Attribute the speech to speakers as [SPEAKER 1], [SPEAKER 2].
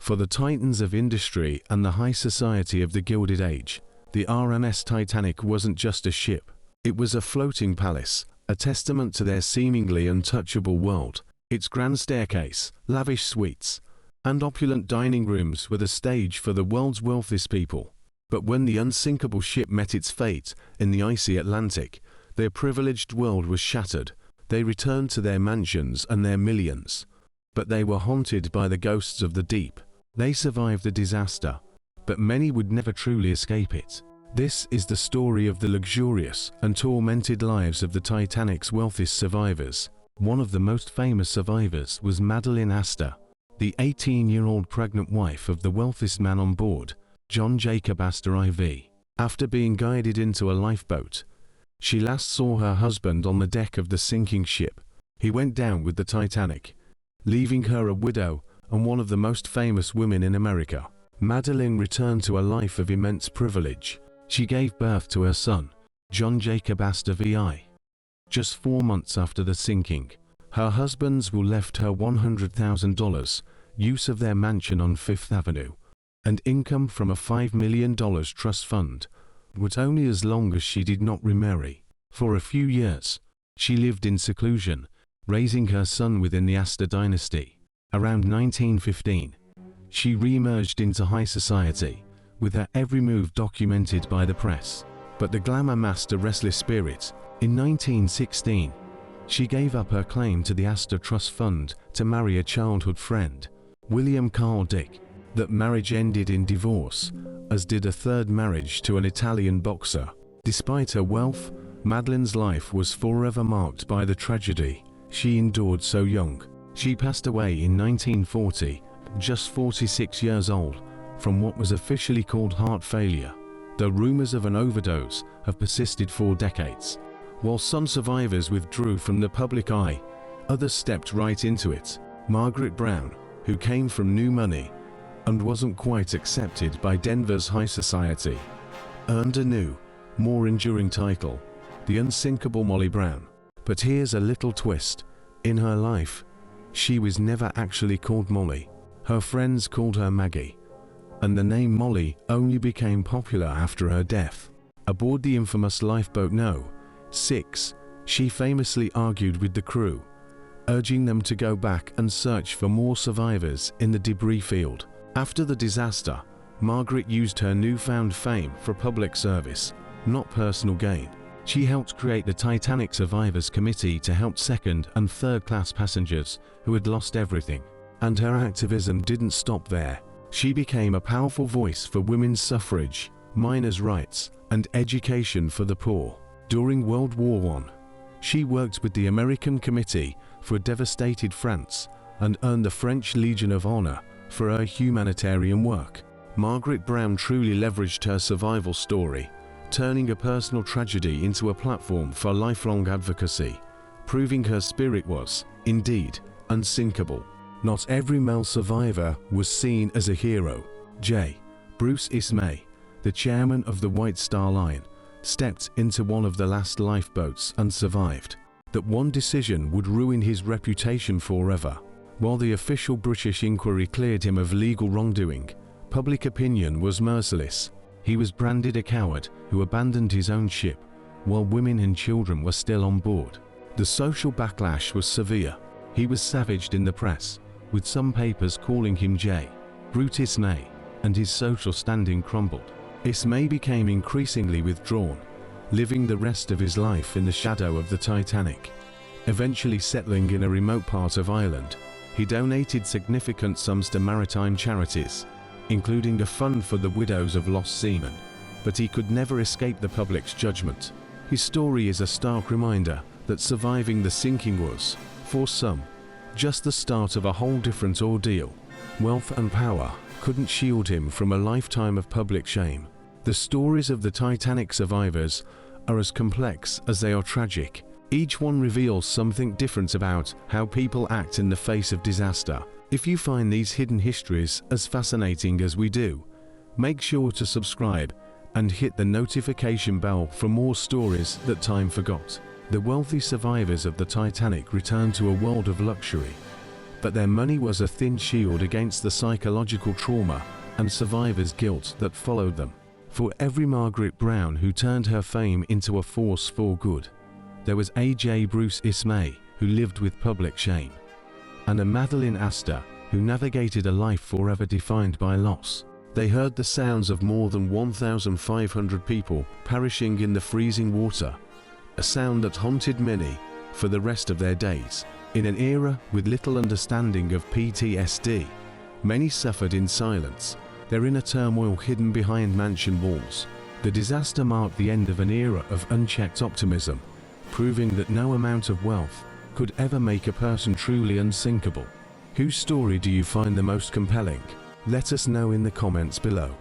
[SPEAKER 1] For the titans of industry and the high society of the Gilded Age, the RMS Titanic wasn't just a ship. It was a floating palace, a testament to their seemingly untouchable world. Its grand staircase, lavish suites, and opulent dining rooms were the stage for the world's wealthiest people. But when the unsinkable ship met its fate in the icy Atlantic, their privileged world was shattered. They returned to their mansions and their millions. But they were haunted by the ghosts of the deep. They survived the disaster, but many would never truly escape it. This is the story of the luxurious and tormented lives of the Titanic's wealthiest survivors. One of the most famous survivors was Madeline Astor, the 18-year-old pregnant wife of the wealthiest man on board, John Jacob Astor IV. After being guided into a lifeboat, she last saw her husband on the deck of the sinking ship. He went down with the Titanic, leaving her a widow and one of the most famous women in America. Madeline returned to a life of immense privilege. She gave birth to her son, John Jacob Astor VI. Just 4 months after the sinking, her husband's will left her $100,000, use of their mansion on Fifth Avenue, and income from a $5 million trust fund, but only as long as she did not remarry. For a few years, she lived in seclusion, raising her son within the Astor dynasty. Around 1915, she re-emerged into high society, with her every move documented by the press. But the glamour masked a restless spirit. In 1916, she gave up her claim to the Astor Trust Fund to marry a childhood friend, William Carl Dick. That marriage ended in divorce, as did a third marriage to an Italian boxer. Despite her wealth, Madeline's life was forever marked by the tragedy she endured so young. She passed away in 1940, just 46 years old, from what was officially called heart failure, though rumors of an overdose have persisted for decades. While some survivors withdrew from the public eye, others stepped right into it. Margaret Brown, who came from New Money and wasn't quite accepted by Denver's high society, earned a new, more enduring title, the unsinkable Molly Brown. But here's a little twist. In her life, she was never actually called Molly. Her friends called her Maggie, and the name Molly only became popular after her death. Aboard the infamous lifeboat No. 6, she famously argued with the crew, urging them to go back and search for more survivors in the debris field. After the disaster, Margaret used her newfound fame for public service, not personal gain. She helped create the Titanic Survivors Committee to help second and third-class passengers who had lost everything. And her activism didn't stop there. She became a powerful voice for women's suffrage, minors' rights, and education for the poor. During World War I, she worked with the American Committee for devastated France and earned the French Legion of Honor for her humanitarian work. Margaret Brown truly leveraged her survival story, turning a personal tragedy into a platform for lifelong advocacy, proving her spirit was, indeed, unsinkable. Not every male survivor was seen as a hero. J. Bruce Ismay, the chairman of the White Star Line, stepped into one of the last lifeboats and survived. That one decision would ruin his reputation forever. While the official British inquiry cleared him of legal wrongdoing, public opinion was merciless. He was branded a coward who abandoned his own ship, while women and children were still on board. The social backlash was severe. He was savaged in the press, with some papers calling him J. Bruce Ismay, and his social standing crumbled. Ismay became increasingly withdrawn, living the rest of his life in the shadow of the Titanic. Eventually settling in a remote part of Ireland, he donated significant sums to maritime charities, including a fund for the widows of lost seamen, but he could never escape the public's judgment. His story is a stark reminder that surviving the sinking was, for some, just the start of a whole different ordeal. Wealth and power couldn't shield him from a lifetime of public shame. The stories of the Titanic survivors are as complex as they are tragic. Each one reveals something different about how people act in the face of disaster. If you find these hidden histories as fascinating as we do, make sure to subscribe and hit the notification bell for more stories that time forgot. The wealthy survivors of the Titanic returned to a world of luxury, but their money was a thin shield against the psychological trauma and survivor's guilt that followed them. For every Margaret Brown who turned her fame into a force for good, there was A.J. Bruce Ismay, who lived with public shame, and a Madeline Astor, who navigated a life forever defined by loss. They heard the sounds of more than 1,500 people perishing in the freezing water, a sound that haunted many for the rest of their days. In an era with little understanding of PTSD, many suffered in silence, their inner turmoil hidden behind mansion walls. The disaster marked the end of an era of unchecked optimism, proving that no amount of wealth could ever make a person truly unsinkable. Whose story do you find the most compelling? Let us know in the comments below.